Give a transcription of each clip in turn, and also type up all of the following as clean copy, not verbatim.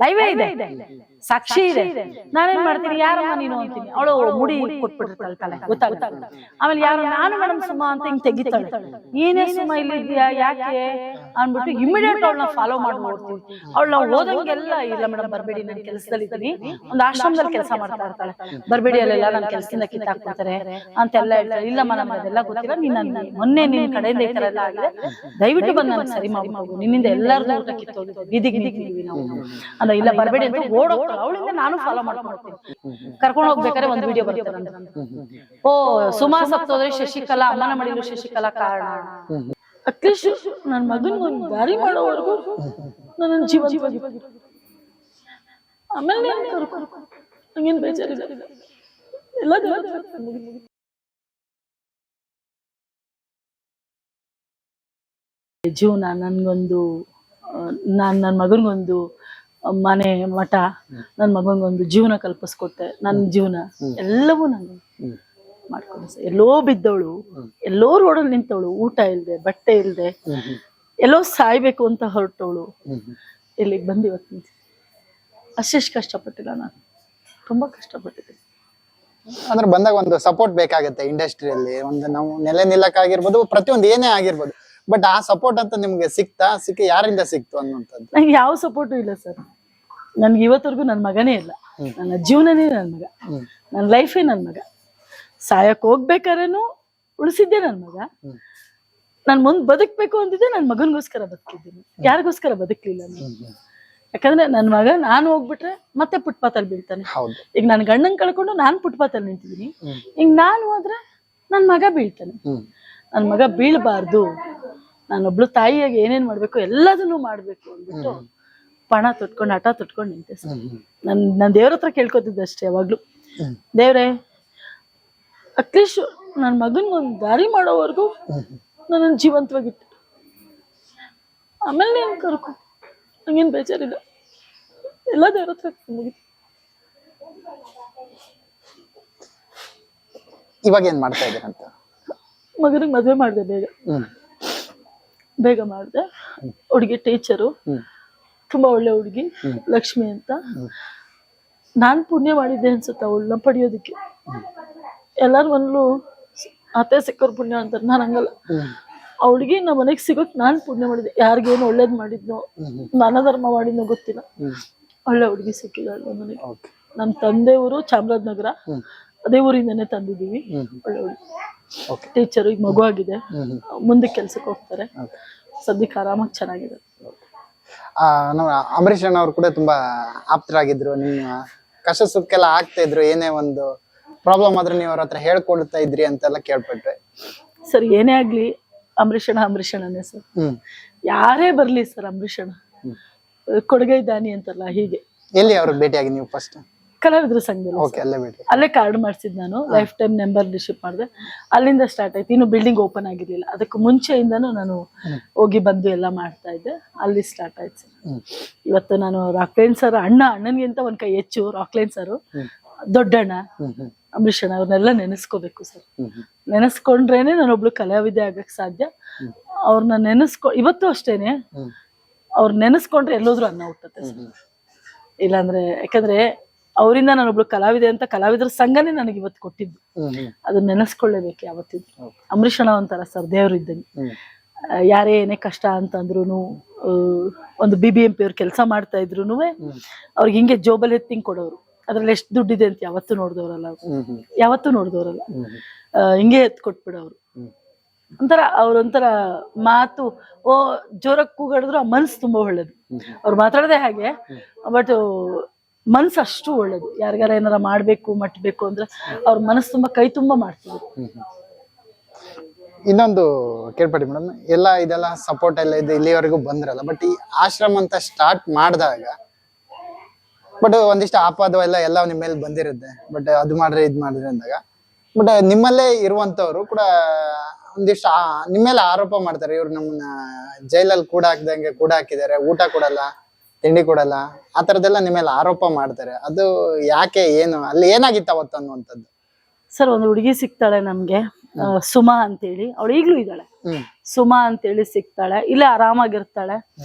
ಲೈವೇ ಇದೆ, ಸಾಕ್ಷಿ ಇದೆ. ನಾನೇನ್ ಮಾಡ್ತೀನಿ, ಯಾರಮ್ಮ ನೀನು ಅಂತೀನಿ, ಅವಳು ಮುಡಿ ಕೊಟ್ಬಿಟ್ಟಿರ್ತಾಳೆ ತಲೆ, ಗೊತ್ತಾಗುತ್ತೆ. ಆಮೇಲೆ ಯಾರು ನಾನು ಮೇಡಮ್ ಸುಮಾ ಅಂತ ಹಿಂಗ್ ತೆಗಿತಾಳೆ, ಏನೇ ಸುಮಾ ಇಲ್ಲಿದ್ಯಾ ಯಾಕೆ ಅನ್ಬಿಟ್ಟು ಇಮಿಡಿಯೇಟ್ ಅವಳನ್ನ ಫಾಲೋ ಮಾಡಿ ನೋಡ್ತೀವಿ. ಅವಳು ನಾವು ಓದಂಗೆಲ್ಲ ಇಲ್ಲ ಮೇಡಮ್ ಬರ್ಬೇಡಿ, ನಾನು ಕೆಲಸದಲ್ಲಿ ಇದ್ದೀನಿ, ಒಂದು ಆಶ್ರಮದಲ್ಲಿ ಕೆಲಸ ಮಾಡ್ತಾ ಇರ್ತಾಳೆ, ಬರ್ಬೇಡಿ ಅಲ್ಲೆಲ್ಲ ನನ್ನ ಕೆಲಸದಿಂದ ಕಿತ್ತಾಕ್ಬಿಡ್ತಾರೆ ಅಂತೆಲ್ಲ ಹೇಳ್ತಾಳೆ. ಇಲ್ಲಮ್ಮ ನಮ್ಗೆ ಅದೆಲ್ಲ ಗೊತ್ತಿಲ್ಲ, ನೀನ್ ಮೊನ್ನೆ ನಿನ್ ಕಡೆಯಿಂದ ಈ ತರ ಎಲ್ಲ ಆಗಿದೆ, ದಯವಿಟ್ಟು ಬಂದು ನನಗೆ ಸರಿ ಮಾಡ್ಬೋದು, ನಿನ್ನಿಂದ ಎಲ್ಲಾರ್ದು ಊಟ ಕಿತ್ತೋಗಿದೆ, ಬೀದಿಗೆ ನಾವು ಅಂದ್ರೆ ಇಲ್ಲ ಬರ್ಬೇಡಿ ಅಂತ ಓಡೋಗ್ತಾಳೆ. ಅವಳಿಂದ ನಾನು ಫಾಲೋ ಮಾಡ್ಕೊಡ್ತೀನಿ. ಕರ್ಕೊಂಡು ಹೋಗ್ಬೇಕಾದ್ರೆ ಒಂದು ವಿಡಿಯೋ ಬರುತ್ತೆ, ಓ ಸುಮಾ ಸತ್ತೋದ್ರೆ ಶಶಿಕಲಾ, ಅಮ್ಮನ ಮಡಿಲು ಶಶಿಕಲಾ ಕಾರಣ. ಅಟ್ಲೀಸ್ಟ್ ನನ್ ಮಗನ್ ಒಂದು ದಾರಿ ಮಾಡೋವರೆಗೂ ನನ್ನ ಜೀವ ಆಮೇಲೆ ನಂಗೇನ್ ಬೇಜಾರಿಲ್ಲ, ಎಲ್ಲ ಜೀವನ. ನನ್ಗೊಂದು ನನ್ನ ಮಗನ್ಗೊಂದು ಮನೆ ಮಠ, ನನ್ನ ಮಗನ್ಗೊಂದು ಜೀವನ ಕಲ್ಪಿಸ್ಕೊಟ್ಟೆ. ನನ್ನ ಜೀವನ ಎಲ್ಲವೂ ನಾನು ಮಾಡ್ಕೊಂಡೆ ಸರ್. ಎಲ್ಲೋ ಬಿದ್ದವಳು, ಎಲ್ಲೋ ರೋಡಲ್ಲಿ ನಿಂತವಳು, ಊಟ ಇಲ್ದೆ ಬಟ್ಟೆ ಇಲ್ದೆ, ಎಲ್ಲೋ ಸಾಯ್ಬೇಕು ಅಂತ ಹೊರಟವಳು ಇಲ್ಲಿಗೆ ಬಂದು ಇವತ್ತು ನಿಂತಿದ್ದೆ. ಅಷ್ಟೆಷ್ಟು ಕಷ್ಟಪಟ್ಟಿಲ್ಲ, ನಾನು ತುಂಬಾ ಕಷ್ಟಪಟ್ಟಿದ್ದೆ. ಅಂದ್ರೆ ಬಂದಾಗ ಒಂದು ಸಪೋರ್ಟ್ ಬೇಕಾಗುತ್ತೆ ಇಂಡಸ್ಟ್ರಿಯಲ್ಲಿ, ಒಂದು ನಾವು ನೆಲೆ ನಿಲ್ಲಕ್ಕಾಗಿರ್ಬೋದು, ಪ್ರತಿಯೊಂದು ಏನೇ ಆಗಿರ್ಬೋದು. ಬಟ್ ಆ ಸಪೋರ್ಟ್ ಅಂತ ನಿಮ್ಗೆ ಸಿಕ್ಕಿ ಯಾರಿಂದ ಸಿಕ್ತು ಅನ್ನುವಂಥದ್ದು? ನಂಗೆ ಯಾವ ಸಪೋರ್ಟು ಇಲ್ಲ ಸರ್. ನನ್ಗೆ ಇವತ್ತವರೆಗೂ ನನ್ನ ಮಗನೇ ಇಲ್ಲ, ನನ್ನ ಜೀವನನೇ ನನ್ನ ಮಗ, ನನ್ನ ಲೈಫೇ ನನ್ನ ಮಗ. ಸಾಯಕ್ ಹೋಗ್ಬೇಕಾದ್ರೇನು ಉಳಿಸಿದ್ದೆ ನನ್ನ ಮಗ. ನಾನು ಮುಂದೆ ಬದುಕ್ಬೇಕು ಅಂತಿದ್ದೆ, ನನ್ನ ಮಗನಿಗೋಸ್ಕರ ಬದುಕಿದ್ದೀನಿ, ಯಾರಿಗೋಸ್ಕರ ಬದುಕಲಿಲ್ಲ ನಾನು. ಯಾಕಂದ್ರೆ ನನ್ನ ಮಗ ನಾನು ಹೋಗ್ಬಿಟ್ರೆ ಮತ್ತೆ ಫುಟ್ಪಾತಲ್ಲಿ ಬೀಳ್ತಾನೆ. ಈಗ ನನ್ನ ಗಂಡನ್ ಕಳ್ಕೊಂಡು ನಾನು ಫುಟ್ಪಾತಲ್ಲಿ ನಿಂತಿದ್ದೀನಿ, ಈಗ ನಾನು ಹೋದ್ರೆ ನನ್ನ ಮಗ ಬೀಳ್ತಾನೆ. ನನ್ನ ಮಗ ಬೀಳ್ಬಾರ್ದು, ನಾನೊಬ್ಳು ತಾಯಿಯಾಗಿ ಏನೇನ್ ಮಾಡ್ಬೇಕು ಎಲ್ಲದನ್ನು ಮಾಡ್ಬೇಕು ಅಂದ್ಬಿಟ್ಟು ಪಣ ತೊಟ್ಕೊಂಡು ಹಠ ತೊಟ್ಕೊಂಡು ನಿಂತೆ ಸರ್. ನನ್ ದೇವ್ರ ಹತ್ರ ಕೇಳ್ಕೊತಿದ್ದೆ ಅಷ್ಟೇ ಯಾವಾಗ್ಲೂ, ದೇವ್ರೆ ಅಟ್ಲೀಸ್ಟ್ ನನ್ನ ಮಗನ್ಗೊಂದು ದಾರಿ ಮಾಡೋವರೆಗೂ ನನ್ನ ಜೀವಂತವಾಗಿಟ್ಟು, ಆಮೇಲೆ ನೀನ್ ಕರ್ಕೊ, ನಂಗೇನ್ ಬೇಜಾರಿಲ್ಲ, ಎಲ್ಲ ದೇವ್ರ ಹತ್ರ ಮುಗಿತು. ಇವಾಗ ಏನ್ ಮಾಡ್ತಾ ಇದ್ದೀರಂತ? ಮಗನಿಗೆ ಮದ್ವೆ ಮಾಡಿದೆ, ಬೇಗ ಮಾಡಿದೆ. ಹುಡುಗಿ ಟೀಚರು, ತುಂಬಾ ಒಳ್ಳೆ ಹುಡುಗಿ, ಲಕ್ಷ್ಮಿ ಅಂತ. ನಾನ್ ಪುಣ್ಯ ಮಾಡಿದ್ದೆ ಅನ್ಸುತ್ತೆ ಅವಳನ್ನ ಪಡಿಯೋದಕ್ಕೆ. ಎಲ್ಲಾರು ಒಂದು ಅತ್ತೆ ಸಿಕ್ಕೋರ್ ಪುಣ್ಯ ಅಂತಾರೆ, ನಾನು ಹಂಗಲ್ಲ. ಅವಳಿಗೆ ನಮ್ಮ ಮನೆಗೆ ಸಿಗೋಕ್ ನಾನ್ ಪುಣ್ಯ ಮಾಡಿದ್ದೆ. ಯಾರಿಗೇನು ಒಳ್ಳೇದ್ ಮಾಡಿದ್ನೋ, ನಾನ ಧರ್ಮ ಮಾಡಿದ್ನೋ ಗೊತ್ತಿಲ್ಲ, ಒಳ್ಳೆ ಹುಡುಗಿ ಸಿಕ್ಕಿದಾಳೆ ಮನೆಗೆ. ನಮ್ ತಂದೆ ಊರು ಚಾಮರಾಜನಗರ, ಅದೇ ಊರಿಂದನೇ ತಂದಿದ್ದೀವಿ. ಒಳ್ಳೆ ಹುಡುಗಿ ಟೀಚರು, ಈಗ ಮಗು ಆಗಿದೆ, ಮುಂದೆ ಕೆಲ್ಸಕ್ಕೆ ಹೋಗ್ತಾರೆ, ಸದ್ಯಕ್ಕೆ ಆರಾಮಾಗಿ ಚೆನ್ನಾಗಿದೆ. ಅಂಬರೀಷ್ ಅಣ್ಣ ಅವ್ರು ಕೂಡ ತುಂಬಾ ಆಪ್ತರಾಗಿದ್ರು, ನಿಮ್ಮ ಕಷ್ಟ ಸುಕ್ಕೆಲ್ಲ ಆಗ್ತಾ ಇದ್ರು, ಏನೇ ಒಂದು ಪ್ರಾಬ್ಲಮ್ ಆದ್ರೆ ನೀವು ಅವ್ರ ಹತ್ರ ಹೇಳ್ಕೊಡ್ತಾ ಇದ್ರಿ ಅಂತೆಲ್ಲ ಕೇಳ್ಪಟ್ರೆ. ಸರ್ ಏನೇ ಆಗ್ಲಿ ಅಂಬರೀಷ್ ಅಣ್ಣನೇ ಸರ್. ಯಾರೇ ಬರ್ಲಿ ಸರ್, ಅಂಬರೀಷ್ ಅಣ್ಣ ಕೊಡುಗೈ ದಾನಿ ಅಂತಲ್ಲ, ಹೀಗೆ. ಎಲ್ಲಿ ಅವ್ರಿಗೆ ಭೇಟಿಯಾಗಿ ನೀವು ಫಸ್ಟ್? ಕಲಾವಿದ್ರ ಸಂಘದಲ್ಲಿ, ಅಲ್ಲೇ ಕಾರ್ಡ್ ಮಾಡ್ಸಿದ್ ನಾನು, ಲೈಫ್ ಟೈಮ್ ಮೆಂಬರ್ಶಿಪ್ ಮಾಡಿದೆ. ಅಲ್ಲಿಂದ ಸ್ಟಾರ್ಟ್ ಆಯ್ತು. ಇನ್ನು ಬಿಲ್ಡಿಂಗ್ ಓಪನ್ ಆಗಿರ್ಲಿಲ್ಲ, ಅದಕ್ಕೆ ಮುಂಚೆಯಿಂದಾನು ನಾನು ಹೋಗಿ ಬಂದು ಎಲ್ಲ ಮಾಡ್ತಾ ಇದ್ದೆ. ಅಲ್ಲಿ ಸ್ಟಾರ್ಟ್ ಆಯ್ತು ಸರ್. ಇವತ್ತು ನಾನು ರಾಕ್ಲೈನ್ ಸರ್ ಅಣ್ಣನ್ಗಿಂತ ಒಂದ್ ಕೈ ಹೆಚ್ಚು ರಾಕ್ಲೈನ್ ಸರ್, ದೊಡ್ಡಣ್ಣ, ಅಂಬರೀಷ್ ಅಣ್ಣ, ಅವ್ರನ್ನೆಲ್ಲ ನೆನೆಸ್ಕೋಬೇಕು ಸರ್. ನೆನೆಸ್ಕೊಂಡ್ರೇನೆ ನಾನೊಬ್ಳು ಕಲಾವಿದೆ ಆಗಕ್ ಸಾಧ್ಯ. ಅವ್ರನ್ನ ಇವತ್ತು ಅಷ್ಟೇನೆ, ಅವ್ರ ನೆನೆಸ್ಕೊಂಡ್ರೆ ಎಲ್ಲೋದ್ರು ಅನ್ನ ಹುಟ್ಟುತ್ತೆ ಸರ್. ಇಲ್ಲಾಂದ್ರೆ, ಯಾಕಂದ್ರೆ ಅವರಿಂದ ನಾನೊಬ್ಳು ಕಲಾವಿದೆ ಅಂತ ಕಲಾವಿದರ ಸಂಘನೇ ನನಗೆ ಇವತ್ತು ಕೊಟ್ಟಿದ್ದು, ಅದನ್ನ ನೆನೆಸ್ಕೊಳ್ಳೇಬೇಕು ಯಾವತ್ತಿದ್ರು. ಅಂಬರೀಷ್ ಅಣ್ಣ ಒಂಥರ ಸರ್, ದೇವ್ರು ಇದ್ದಂಗೆ. ಯಾರೇ ಏನೇ ಕಷ್ಟ ಅಂತಂದ್ರು, ಒಂದು BBMP ಅವ್ರು ಕೆಲಸ ಮಾಡ್ತಾ ಇದ್ರು ಅವ್ರಿಗೆ ಹಿಂಗೆ ಜೋಬಲ್ ಎತ್ತಿಂಗ್ ಕೊಡೋರು, ಅದ್ರಲ್ಲಿ ಎಷ್ಟು ದುಡ್ಡಿದೆ ಅಂತ ಯಾವತ್ತೂ ನೋಡ್ದವ್ರಲ್ಲ, ಹಿಂಗೆ ಎತ್ ಕೊಟ್ಬಿಡೋರು. ಅವ್ರೊಂಥರ ಮಾತು, ಓ ಜೋರಾಗಿ ಕೂಗಾಡಿದ್ರು ಆ ಮನ್ಸು ತುಂಬಾ ಒಳ್ಳೇದು. ಅವ್ರು ಮಾತಾಡದೆ ಹಾಗೆ, ಬಟ್ ಮನ್ಸು ಅಷ್ಟು ಒಳ್ಳೇದು. ಯಾರಿಗಾರ ಏನಾರ ಮಾಡ್ಬೇಕು ಮಟ್ಬೇಕು ಅಂದ್ರೆ ಅವ್ರ ಮನಸ್ಸು ತುಂಬಾ ಕೈ ತುಂಬಾ ಮಾಡ್ತಿದ್ರು. ಇನ್ನೊಂದು ಕೇಳ್ಪಡಿ ಮೇಡಮ್, ಇದೆಲ್ಲ ಸಪೋರ್ಟ್ ಎಲ್ಲ ಇದೆ, ಇಲ್ಲಿವರೆಗೂ ಬಂದ್ರಲ್ಲ, ಬಟ್ ಈ ಆಶ್ರಮ ಅಂತ ಸ್ಟಾರ್ಟ್ ಮಾಡಿದಾಗ ಬಟ್ ಒಂದಿಷ್ಟು ಆಪಾದ ಎಲ್ಲ ನಿಮ್ಮ ಮೇಲೆ ಬಂದಿರುತ್ತೆ. ಬಟ್ ಅದು ಮಾಡ್ರಿ ಇದ್ ಮಾಡ್ರಿ ಅಂದಾಗ, ಬಟ್ ನಿಮ್ಮಲ್ಲೇ ಇರುವಂತವ್ರು ಕೂಡ ಒಂದಿಷ್ಟು ನಿಮ್ಮೇಲೆ ಆರೋಪ ಮಾಡ್ತಾರೆ, ಇವ್ರು ನಮ್ಮನ್ನ ಜೈಲಲ್ಲಿ ಕೂಡ ಹಾಕಿದ್ದಾರೆ, ಊಟ ಕೊಡಲ್ಲ, ತಿಂಡಿ ಕೊಡಲ್ಲ, ಆ ತರದೆಲ್ಲ ನಿಮ್ಮೇಲೆ ಆರೋಪ ಮಾಡ್ತಾರೆ. ಅದು ಯಾಕೆ, ಏನು ಅಲ್ಲಿ ಏನಾಗಿತ್ತು ಅವತ್ತು ಅನ್ನುವಂಥದ್ದು? ಸರ್, ಒಂದು ಹುಡುಗಿ ಸಿಗ್ತಾಳೆ ನಮ್ಗೆ, ಸುಮಾ ಅಂತೇಳಿ, ಅವಳು ಈಗ್ಲೂ ಇದ್ದಾಳೆ. ಸುಮಾ ಅಂತೇಳಿ ಸಿಗ್ತಾಳೆ, ಇಲ್ಲೇ ಆರಾಮಾಗಿರ್ತಾಳೆ.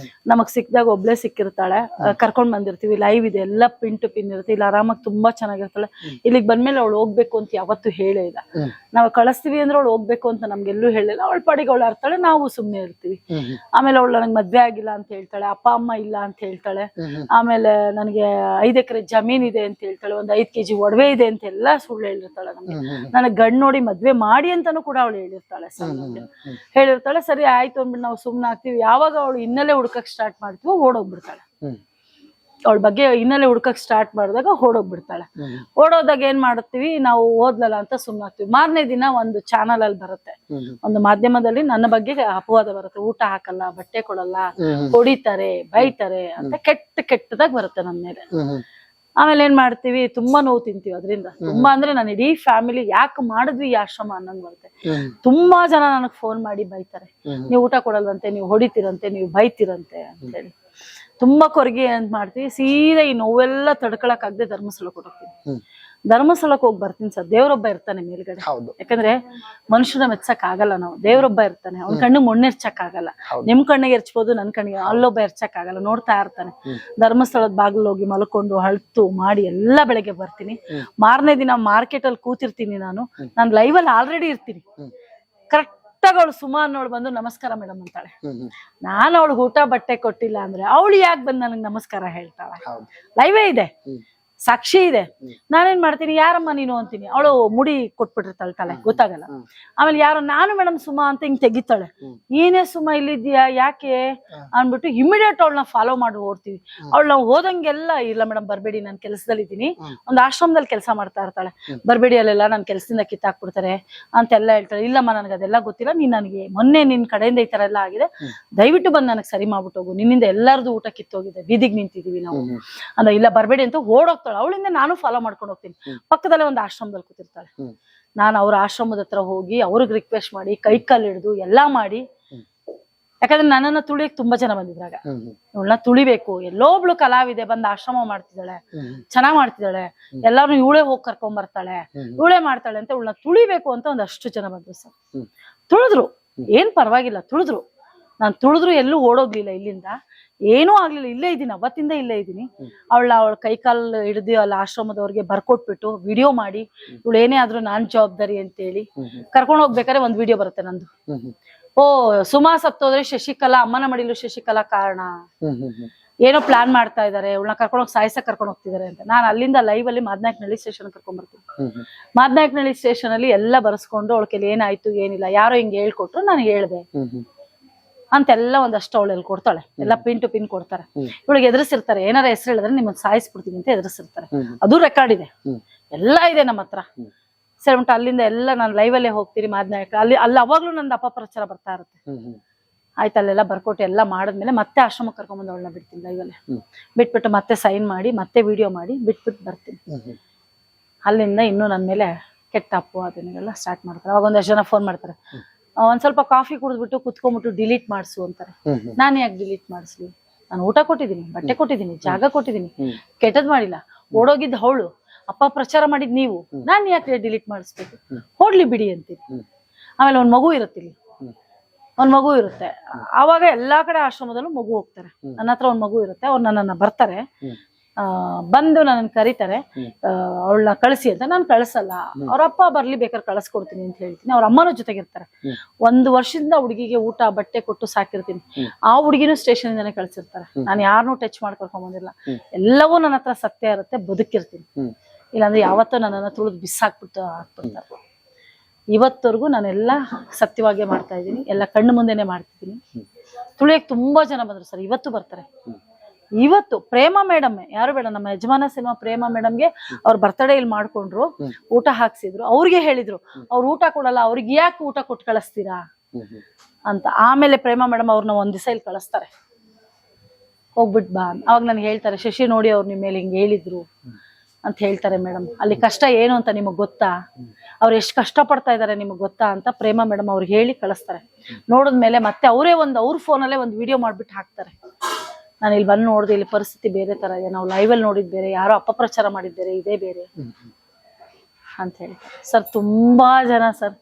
ನಮಗ್ ಸಿಕ್ದಾಗ ಒಬ್ಳೆ ಸಿಕ್ಕಿರ್ತಾಳೆ, ಕರ್ಕೊಂಡ್ ಬಂದಿರ್ತೀವಿ, ಲೈವ್ ಇದೆ, ಎಲ್ಲ ಪಿನ್ ಟು ಪಿನ್ ಇರುತ್ತೆ. ಇಲ್ಲಿ ಆರಾಮಾಗಿ ತುಂಬಾ ಚೆನ್ನಾಗಿರ್ತಾಳೆ. ಇಲ್ಲಿಗೆ ಬಂದ್ಮೇಲೆ ಅವಳು ಹೋಗ್ಬೇಕು ಅಂತ ಯಾವತ್ತೂ ಹೇಳೇ ಇಲ್ಲ. ನಾವು ಕಳಿಸ್ತೀವಿ ಅಂದ್ರೆ ಅವಳು ಹೋಗ್ಬೇಕು ಅಂತ ನಮ್ಗೆಲ್ಲೂ ಹೇಳಿಲ್ಲ. ಅವಳ ಪಾಡಿಗೆ ಅವಳು ಆಡ್ತಾಳೆ, ನಾವು ಸುಮ್ನೆ ಇರ್ತೀವಿ. ಆಮೇಲೆ ಅವಳು ನನಗೆ ಮದ್ವೆ ಆಗಿಲ್ಲ ಅಂತ ಹೇಳ್ತಾಳೆ, ಅಪ್ಪ ಅಮ್ಮ ಇಲ್ಲ ಅಂತ ಹೇಳ್ತಾಳೆ. ಆಮೇಲೆ ನನಗೆ 5 ಎಕರೆ ಜಮೀನ್ ಇದೆ ಅಂತ ಹೇಳ್ತಾಳೆ, ಒಂದ್ 5 kg ಒಡವೆ ಇದೆ ಅಂತ ಎಲ್ಲ ಸುಳ್ಳು ಹೇಳಿರ್ತಾಳೆ ನಮ್ಗೆ. ನನಗ್ ಗಂಡ್ ನೋಡಿ ಮದ್ವೆ ಮಾಡಿ ಅಂತಾನು ಕೂಡ ಅವಳು ಹೇಳಿರ್ತಾಳೆ. ಹೇಳಿರ್ತಾಳೆ. ಸರಿ ಆಯ್ತು ಅಂದ್ಬಿಟ್ಟು ನಾವು ಸುಮ್ನೆ ಆಗ್ತೀವಿ. ಯಾವಾಗ ಅವಳು ಹಿನ್ನೆಲೆ ಹುಡ್ಕಕ್ ಸ್ಟಾರ್ಟ್ ಮಾಡ್ತೀವೋ ಓಡೋಗ್ಬಿಡ್ತಾಳೆ. ಅವಳ ಬಗ್ಗೆ ಹಿನ್ನೆಲೆ ಹುಡ್ಕಕ್ ಸ್ಟಾರ್ಟ್ ಮಾಡಿದಾಗ ಓಡೋಗ್ಬಿಡ್ತಾಳೆ. ಓಡೋದಾಗ ಏನ್ ಮಾಡ್ತೀವಿ ನಾವು, ಓದ್ಲಲ್ಲ ಅಂತ ಸುಮ್ನಾಗ್ತೀವಿ. ಮಾರನೇ ದಿನ ಒಂದು ಚಾನಲ್ ಅಲ್ಲಿ ಬರುತ್ತೆ, ಒಂದು ಮಾಧ್ಯಮದಲ್ಲಿ ನನ್ನ ಬಗ್ಗೆ ಅಪವಾದ ಬರುತ್ತೆ. ಊಟ ಹಾಕಲ್ಲ, ಬಟ್ಟೆ ಕೊಡಲ್ಲ, ಹೊಡಿತಾರೆ, ಬೈತಾರೆ ಅಂತ ಕೆಟ್ಟದಾಗ ಬರುತ್ತೆ ನನ್ನ ಮೇಲೆ. ಆಮೇಲೆ ಏನ್ ಮಾಡ್ತೀವಿ, ತುಂಬಾ ನೋವು ತಿಂತೀವಿ ಅದರಿಂದ. ತುಂಬಾ ಅಂದ್ರೆ ನಾನು ಇಡೀ ಫ್ಯಾಮಿಲಿ ಯಾಕೆ ಮಾಡಿದ್ವಿ ಈ ಆಶ್ರಮ ಅನ್ನಂಗ್ ಬರುತ್ತೆ. ತುಂಬಾ ಜನ ನನಗ್ ಫೋನ್ ಮಾಡಿ ಬೈತಾರೆ, ನೀವು ಊಟ ಕೊಡಲ್ವಂತೆ, ನೀವು ಹೊಡಿತೀರಂತೆ, ನೀವು ಬೈತೀರಂತೆ ಅಂತ ಹೇಳಿ. ತುಂಬಾ ಕೊರಗಿ ಅಂತ ಮಾಡ್ತೀವಿ. ಸೀದಾ ಈ ನೋವೆಲ್ಲ ತಡ್ಕೊಳಕ್ ಆಗದೆ ಧರ್ಮಸ್ಥಳಕ್ಕೆ ಹೊರಟೋಗ್ತೀನಿ. ಧರ್ಮಸ್ಥಳಕ್ಕೆ ಹೋಗಿ ಬರ್ತೀನಿ ಸರ್. ದೇವ್ರೊಬ್ಬ ಇರ್ತಾನೆ ಮೇಲ್ಗಡೆ. ಯಾಕಂದ್ರೆ ಮನುಷ್ಯನ ಮೆಚ್ಚಕ್ ಆಗಲ್ಲ ನಾವು, ದೇವ್ರೊಬ್ಬ ಇರ್ತಾನೆ. ಅವ್ನ ಕಣ್ಣಿಗೆ ಮಣ್ಣು ಎರ್ಚಕ್ ಆಗಲ್ಲ. ನಿಮ್ ಕಣ್ಣಿಗೆ ಎರ್ಚ್ಬೋದು, ನನ್ ಕಣ್ಣಿಗೆ ಅಲ್ಲೊಬ್ಬ ಎರ್ಚಕ್ ಆಗಲ್ಲ, ನೋಡ್ತಾ ಇರ್ತಾನೆ. ಧರ್ಮಸ್ಥಳದ ಬಾಗಿಲು ಹೋಗಿ ಮಲ್ಕೊಂಡು ಅಳ್ತು ಮಾಡಿ ಎಲ್ಲ ಬೆಳಗ್ಗೆ ಬರ್ತೀನಿ. ಮಾರನೇ ದಿನ ಮಾರ್ಕೆಟ್ ಅಲ್ಲಿ ಕೂತಿರ್ತೀನಿ. ನಾನು ಲೈವ್ ಅಲ್ಲಿ ಆಲ್ರೆಡಿ ಇರ್ತೀನಿ. ಕರೆಕ್ಟ್ ಆಗಿ ಅವಳು ಸುಮಾ ಅನ್ನೋಳು ಬಂದು ನಮಸ್ಕಾರ ಮೇಡಮ್ ಅಂತಾಳೆ. ನಾನು ಅವಳು ಊಟ ಬಟ್ಟೆ ಕೊಟ್ಟಿಲ್ಲ ಅಂದ್ರೆ ಅವಳು ಯಾಕೆ ಬಂದು ನನಗೆ ನಮಸ್ಕಾರ ಹೇಳ್ತಾಳೆ? ಲೈವೇ ಇದೆ, ಸಾಕ್ಷಿ ಇದೆ. ನಾನೇನ್ ಮಾಡ್ತೀನಿ, ಯಾರಮ್ಮ ನೀನು ಅಂತೀನಿ. ಅವಳು ಮುಡಿ ಕೊಟ್ಬಿಟ್ಟಿರ್ತಾಳೆ, ತಲೆ ಗೊತ್ತಾಗಲ್ಲ. ಆಮೇಲೆ ಯಾರೋ ನಾನು ಮೇಡಮ್ ಸುಮಾ ಅಂತ ಹಿಂಗ್ ತೆಗಿತಾಳೆ. ಏನೇ ಸುಮಾ ಇಲ್ಲಿದ್ಯಾ, ಯಾಕೆ ಅನ್ಬಿಟ್ಟು ಇಮಿಡಿಯೇಟ್ ಅವಳನ್ನ ಫಾಲೋ ಮಾಡಿ ಓಡ್ತೀವಿ. ಅವಳು ನಾವು ಹೋದಂಗೆಲ್ಲ, ಇಲ್ಲ ಮೇಡಮ್ ಬರ್ಬೇಡಿ, ನಾನು ಕೆಲಸದಲ್ಲಿ ಇದ್ದೀನಿ, ಒಂದು ಆಶ್ರಮದಲ್ಲಿ ಕೆಲಸ ಮಾಡ್ತಾ ಇರ್ತಾಳೆ, ಬರ್ಬೇಡಿ ಅಲ್ಲೆಲ್ಲ ನನ್ನ ಕೆಲಸದಿಂದ ಕಿತ್ತಾಕ್ಬಿಡ್ತಾರೆ ಅಂತೆಲ್ಲ ಹೇಳ್ತಾಳೆ. ಇಲ್ಲಮ್ಮ ನನಗೆ ಅದೆಲ್ಲ ಗೊತ್ತಿಲ್ಲ, ನೀನ್ ನನಗೆ ಮೊನ್ನೆ ನಿನ್ ಕಡೆಯಿಂದ ಈ ತರ ಎಲ್ಲ ಆಗಿದೆ, ದಯವಿಟ್ಟು ಬಂದು ನನಗೆ ಸರಿ ಮಾಡ್ಬಿಟ್ಟು ಹೋಗು, ನಿನ್ನಿಂದ ಎಲ್ಲಾರ್ದು ಊಟ ಕಿತ್ತೋಗಿದೆ, ಬೀದಿಗೆ ನಿಂತಿದೀವಿ ನಾವು ಅಂದ್ರೆ, ಇಲ್ಲ ಬರ್ಬೇಡಿ ಅಂತ ಓಡೋಗ್ತಾಳೆ. ಅವಳಿಂದ ನಾನು ಫಾಲೋ ಮಾಡ್ಕೊಂಡು ಹೋಗ್ತೀನಿ. ಪಕ್ಕದಲ್ಲೇ ಒಂದು ಆಶ್ರಮದಲ್ಲಿ ಕೂತಿರ್ತಾಳೆ. ನಾನು ಅವ್ರ ಆಶ್ರಮದ ಹತ್ರ ಹೋಗಿ ಅವ್ರಿಗೆ ರಿಕ್ವೆಸ್ಟ್ ಮಾಡಿ ಕೈ ಕಾಲು ಹಿಡಿದು ಎಲ್ಲಾ ಮಾಡಿ, ಯಾಕಂದ್ರೆ ನನ್ನನ್ನ ತುಳಿಯಕ್ ತುಂಬಾ ಜನ ಬಂದಿದ್ರಾಗ. ಇವಳನ್ನ ತುಳಿಬೇಕು, ಎಲ್ಲೊಬ್ಳು ಕಲಾವಿದೆ ಬಂದು ಆಶ್ರಮ ಮಾಡ್ತಿದ್ದಾಳೆ, ಚೆನ್ನಾಗ್ ಮಾಡ್ತಿದ್ದಾಳೆ, ಎಲ್ಲಾರು ಇವಳೇ ಹೋಗಿ ಕರ್ಕೊಂಡ್ ಬರ್ತಾಳೆ, ಇವಳೇ ಮಾಡ್ತಾಳೆ ಅಂತ ಇವಳನ್ನ ತುಳಿಬೇಕು ಅಂತ ಒಂದಷ್ಟು ಜನ ಬಂದ್ರು ಸರ್. ತುಳಿದ್ರು, ಏನ್ ಪರವಾಗಿಲ್ಲ, ತುಳಿದ್ರು. ನಾನು ತುಳಿದ್ರು ಎಲ್ಲೂ ಓಡೋಗ್ಲಿಲ್ಲ, ಇಲ್ಲಿಂದ ಏನೂ ಆಗ್ಲಿಲ್ಲ, ಇಲ್ಲೇ ಇದ್ದೀನಿ, ಅವತ್ತಿಂದ ಇಲ್ಲೇ ಇದ್ದೀನಿ. ಅವಳ ಕೈ ಕಾಲು ಹಿಡಿದು ಅಲ್ಲಿ ಆಶ್ರಮದವ್ರಿಗೆ ಬರ್ಕೊಟ್ಬಿಟ್ಟು ವಿಡಿಯೋ ಮಾಡಿ, ಇವಳು ಏನೇ ಆದ್ರೂ ನಾನ್ ಜವಾಬ್ದಾರಿ ಅಂತೇಳಿ ಕರ್ಕೊಂಡು ಹೋಗ್ಬೇಕಾದ್ರೆ ಒಂದ್ ವಿಡಿಯೋ ಬರುತ್ತೆ ನಂದು. ಓ ಸುಮಾ ಸತ್ತೋದ್ರೆ ಶಶಿಕಲಾ, ಅಮ್ಮನ ಮಡಿಲು ಶಶಿಕಲಾ ಕಾರಣ, ಏನೋ ಪ್ಲಾನ್ ಮಾಡ್ತಾ ಇದಾರೆ, ಇವಳನ್ನ ಕರ್ಕೊಂಡೋಗಿ ಸಾಯಿಸಕ್ ಕರ್ಕೊಂಡು ಹೋಗ್ತಿದಾರೆ ಅಂತ. ನಾನು ಅಲ್ಲಿಂದ ಲೈವ್ ಅಲ್ಲಿ ಮಾದನಾಯಕನಹಳ್ಳಿ ಸ್ಟೇಷನ್ ಕರ್ಕೊಂಡ್ ಬರ್ತೀನಿ. ಮಾದನಾಯಕನಹಳ್ಳಿ ಸ್ಟೇಷನ್ ಅಲ್ಲಿ ಎಲ್ಲ ಬರ್ಸ್ಕೊಂಡು ಅವಳ ಕೆಲ ಏನಾಯ್ತು ಏನಿಲ್ಲ, ಯಾರೋ ಹಿಂಗ್ ಹೇಳ್ಕೊಟ್ರು, ನಾನು ಹೇಳ್ದೆ ಅಂತೆಲ್ಲ ಒಂದಷ್ಟು ಅವಳೆಲ್ಲಿ ಕೊಡ್ತಾಳೆ. ಎಲ್ಲ ಪಿನ್ ಟು ಪಿನ್ ಕೊಡ್ತಾರೆ. ಇವಳಿಗೆ ಎದುರಿಸಿರ್ತಾರೆ, ಏನಾರ ಹೆಸರು ಹೇಳಿದ್ರೆ ನಿಮ್ಮನ್ನ ಸಾಯಿಸ್ಬಿಡ್ತೀನಿ ಅಂತ ಎದುರಿಸಿರ್ತಾರೆ. ಅದು ರೆಕಾರ್ಡ್ ಇದೆ, ಎಲ್ಲ ಇದೆ ನಮ್ಮ ಹತ್ರ. ಸರಿ ಉಂಟು, ಅಲ್ಲಿಂದ ಎಲ್ಲ ನಾನು ಲೈವ್ ಅಲ್ಲೇ ಹೋಗ್ತೀನಿ ಮಾದನಾಯಕ. ಅಲ್ಲಿ ಅವಾಗ್ಲೂ ನಂದು ಅಪಪ್ರಚಾರ ಬರ್ತಾ ಇರುತ್ತೆ. ಆಯ್ತು, ಅಲ್ಲೆಲ್ಲ ಬರ್ಕೊಟ್ಟು ಎಲ್ಲ ಮಾಡಿದ್ಮೇಲೆ ಮತ್ತೆ ಆಶ್ರಮಕ್ಕೆ ಕರ್ಕೊಂಡ್ಬಂದು ಅವಳನ್ನ ಬಿಡ್ತೀನಿ ಲೈವಲ್ಲೇ. ಬಿಟ್ಬಿಟ್ಟು ಮತ್ತೆ ಸೈನ್ ಮಾಡಿ ಮತ್ತೆ ವಿಡಿಯೋ ಮಾಡಿ ಬಿಟ್ಬಿಟ್ಟು ಬರ್ತೀನಿ. ಅಲ್ಲಿಂದ ಇನ್ನೂ ನನ್ನ ಮೇಲೆ ಕೆಟ್ಟ ಅಪವಾದನೆಲ್ಲ ಸ್ಟಾರ್ಟ್ ಮಾಡ್ತಾರೆ. ಅವಾಗ ಒಂದಷ್ಟು ಜನ ಫೋನ್ ಮಾಡ್ತಾರೆ, ಒಂದ್ ಸ್ವಲ್ಪ ಕಾಫಿ ಕುಡಿದ್ಬಿಟ್ಟು ಕುತ್ಕೊಂಡ್ಬಿಟ್ಟು ಡಿಲೀಟ್ ಮಾಡಿಸು ಅಂತಾರೆ. ನಾನು ಯಾಕೆ ಡಿಲೀಟ್ ಮಾಡಿಸ್ಲಿ? ನಾನು ಊಟ ಕೊಟ್ಟಿದ್ದೀನಿ, ಬಟ್ಟೆ ಕೊಟ್ಟಿದ್ದೀನಿ, ಜಾಗ ಕೊಟ್ಟಿದ್ದೀನಿ, ಕೆಟ್ಟದ್ ಮಾಡಿಲ್ಲ. ಓಡೋಗಿದ್ದ ಅವಳು, ಅಪಪ್ರಚಾರ ಮಾಡಿದ್ ನೀವು, ನಾನ್ ಯಾಕೆ ಡಿಲೀಟ್ ಮಾಡಿಸ್ಬೇಕು? ಹೋಗ್ಲಿ ಬಿಡಿ ಅಂತೀನಿ. ಆಮೇಲೆ ಒಂದ್ ಮಗು ಇರುತ್ತೆ, ಇಲ್ಲಿ ಒಂದ್ ಮಗು ಇರುತ್ತೆ. ಆವಾಗ ಎಲ್ಲಾ ಕಡೆ ಆಶ್ರಮದಲ್ಲೂ ಮಗು ಹೋಗ್ತಾರೆ. ನನ್ನ ಹತ್ರ ಒಂದ್ ಮಗು ಇರುತ್ತೆ. ಅವ್ರು ನನ್ನನ್ನ ಬರ್ತಾರೆ, ಬಂದು ನನ್ನ ಕರೀತಾರೆ, ಅವಳನ್ನ ಕಳಿಸಿ ಅಂತ. ನಾನು ಕಳ್ಸಲ್ಲ, ಅವ್ರ ಅಪ್ಪ ಬರ್ಲಿ ಬೇಕಾದ್ರೆ ಕಳ್ಸ್ಕೊಡ್ತೀನಿ ಅಂತ ಹೇಳ್ತೀನಿ. ಅವ್ರ ಅಮ್ಮನ ಜೊತೆಗಿರ್ತಾರೆ. 1 ವರ್ಷದಿಂದ ಹುಡುಗಿಗೆ ಊಟ ಬಟ್ಟೆ ಕೊಟ್ಟು ಸಾಕಿರ್ತೀನಿ. ಆ ಹುಡುಗಿನೂ ಸ್ಟೇಷನ್ ಇಂದಾನೆ ಕಳ್ಸಿರ್ತಾರೆ. ನಾನು ಯಾರನ್ನೂ ಟಚ್ ಮಾಡಿ ಕರ್ಕೊಂಡ್ ಬಂದಿಲ್ಲ. ಎಲ್ಲವೂ ನನ್ನ ಹತ್ರ ಸತ್ಯ ಇರುತ್ತೆ, ಬದುಕಿರ್ತೀನಿ. ಇಲ್ಲಾಂದ್ರೆ ಯಾವತ್ತೂ ನನ್ನನ್ನ ತುಳಿದು ಬಿಸಾಕ್ಬಿಟ್ಟು ಹಾಕ್ಬಿಡ್ತಾರೆ. ಇವತ್ತವರೆಗೂ ನಾನೆಲ್ಲ ಸತ್ಯವಾಗೇ ಮಾಡ್ತಾ ಇದ್ದೀನಿ, ಎಲ್ಲ ಕಣ್ಣು ಮುಂದೆನೆ ಮಾಡ್ತಿದ್ದೀನಿ. ತುಳಿಯಕ್ ತುಂಬಾ ಜನ ಬಂದ್ರು ಸರ್, ಇವತ್ತು ಬರ್ತಾರೆ. ಇವತ್ತು ಪ್ರೇಮ ಮೇಡಮ್, ಯಾರು ಬೇಡ, ನಮ್ಮ ಯಜಮಾನ ಸಿನಿಮಾ ಪ್ರೇಮ ಮೇಡಮ್ಗೆ ಅವ್ರ ಬರ್ತಡೇ ಇಲ್ಲಿ ಮಾಡ್ಕೊಂಡ್ರು, ಊಟ ಹಾಕ್ಸಿದ್ರು. ಅವ್ರಿಗೆ ಹೇಳಿದ್ರು, ಅವ್ರು ಊಟ ಕೊಡಲ್ಲ, ಅವ್ರಿಗೆ ಯಾಕೆ ಊಟ ಕೊಟ್ಟು ಕಳಿಸ್ತೀರಾ ಅಂತ. ಆಮೇಲೆ ಪ್ರೇಮ ಮೇಡಮ್ ಅವ್ರನ್ನ ಒಂದ್ ದಿವಸ ಇಲ್ಲಿ ಕಳಿಸ್ತಾರೆ, ಹೋಗ್ಬಿಟ್ ಬಾ. ಅವಾಗ ನನ್ಗೆ ಹೇಳ್ತಾರೆ, ಶಶಿ ನೋಡಿ ಅವ್ರು ನಿಮ್ಮ ಮೇಲೆ ಹಿಂಗೆ ಹೇಳಿದ್ರು ಅಂತ ಹೇಳ್ತಾರೆ ಮೇಡಮ್. ಅಲ್ಲಿ ಕಷ್ಟ ಏನು ಅಂತ ನಿಮಗ್ ಗೊತ್ತಾ, ಅವ್ರು ಎಷ್ಟು ಕಷ್ಟ ಪಡ್ತಾ ಇದಾರೆ ನಿಮಗ್ ಗೊತ್ತಾ ಅಂತ ಪ್ರೇಮ ಮೇಡಮ್ ಅವ್ರಿಗೆ ಹೇಳಿ ಕಳಿಸ್ತಾರೆ. ನೋಡಿದ್ಮೇಲೆ ಮತ್ತೆ ಅವರೇ ಅವ್ರ ಫೋನಲ್ಲೇ ಒಂದು ವಿಡಿಯೋ ಮಾಡ್ಬಿಟ್ಟು ಹಾಕ್ತಾರೆ. ನಾನು ಇಲ್ಲಿ ಬಂದು ನೋಡಿದೆ, ಇಲ್ಲಿ ಪರಿಸ್ಥಿತಿ ಬೇರೆ ತರ ಇದೆ, ನಾವು ಲೈವಲ್ಲಿ ನೋಡಿದ್ ಬೇರೆ, ಯಾರೋ ಅಪಪ್ರಚಾರ ಮಾಡಿದ್ ಬೇರೆ, ಇದೇ ಬೇರೆ ಅಂತ ಹೇಳ್ತಾರೆ ಸರ್. ತುಂಬಾ ಜನ ಸರ್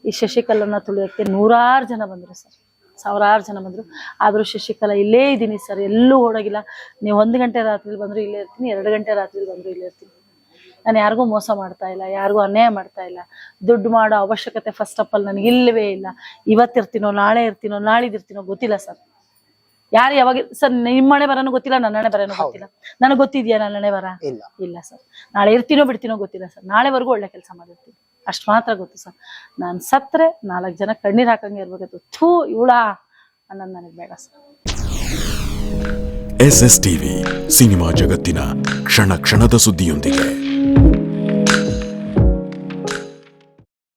ಈ ಶಶಿಕಲನ್ನ ತುಳಿಯೋಕ್ಕೆ 100 ಜನ ಬಂದ್ರು ಸರ್. ಸಾವಿರಾರು ಜನ ಬಂದರು. ಆದರೂ ಶಶಿಕಲಾ ಇಲ್ಲೇ ಇದ್ದೀನಿ ಸರ್, ಎಲ್ಲೂ ಓಡೋಗಿಲ್ಲ. ನೀವು 1 ಗಂಟೆ ರಾತ್ರಿ ಬಂದರೂ ಇಲ್ಲೇ ಇರ್ತೀನಿ, 2 ಗಂಟೆ ರಾತ್ರಿ ಬಂದರೂ ಇಲ್ಲೇ ಇರ್ತೀನಿ. ನಾನು ಯಾರಿಗೂ ಮೋಸ ಮಾಡ್ತಾ ಇಲ್ಲ, ಯಾರಿಗೂ ಅನ್ಯಾಯ ಮಾಡ್ತಾ ಇಲ್ಲ. ದುಡ್ಡು ಮಾಡೋ ಅವಶ್ಯಕತೆ ಫಸ್ಟ್ ಆಫ್ ಆಲ್ ನನಗೆ ಇಲ್ಲವೇ ಇಲ್ಲ. ಇವತ್ತಿರ್ತೀನೋ, ನಾಳೆ ಇರ್ತೀನೋ, ನಾಳಿದಿರ್ತೀನೋ ಗೊತ್ತಿಲ್ಲ ಸರ್. ಯಾರು ಯಾವಾಗ ಸರ್ ನಿಮ್ಮ ಮನೆ ಬರೋನು ಗೊತ್ತಿಲ್ಲ, ನನ್ನ ಹಣೆ ಬರೋನು ಗೊತ್ತಿಲ್ಲ. ನನಗೆ ಗೊತ್ತಿದ್ಯಾ ನನ್ನ ಹಣೆ ಬರ? ಇಲ್ಲ ಸರ್. ನಾಳೆ ಇರ್ತೀನೋ ಬಿಡ್ತೀನೋ ಗೊತ್ತಿಲ್ಲ ಸರ್. ನಾಳೆವರೆಗೂ ಒಳ್ಳೆ ಕೆಲಸ ಮಾಡಿರ್ತೀನಿ, ಅಷ್ಟು ಮಾತ್ರ ಗೊತ್ತು ಸರ್. ನಾನು ಸತ್ರೆ 4 ಜನ ಕಣ್ಣೀರು ಹಾಕಂಗೆ ಇರ್ಬೇಕಿತ್ತು. ಥೂ ಇವಳ ಅನ್ನೋದು ನನಗೆ ಬೇಡ ಸರ್. SS TV ಸಿನಿಮಾ ಜಗತ್ತಿನ ಕ್ಷಣ ಕ್ಷಣದ ಸುದ್ದಿಯೊಂದಿಗೆ.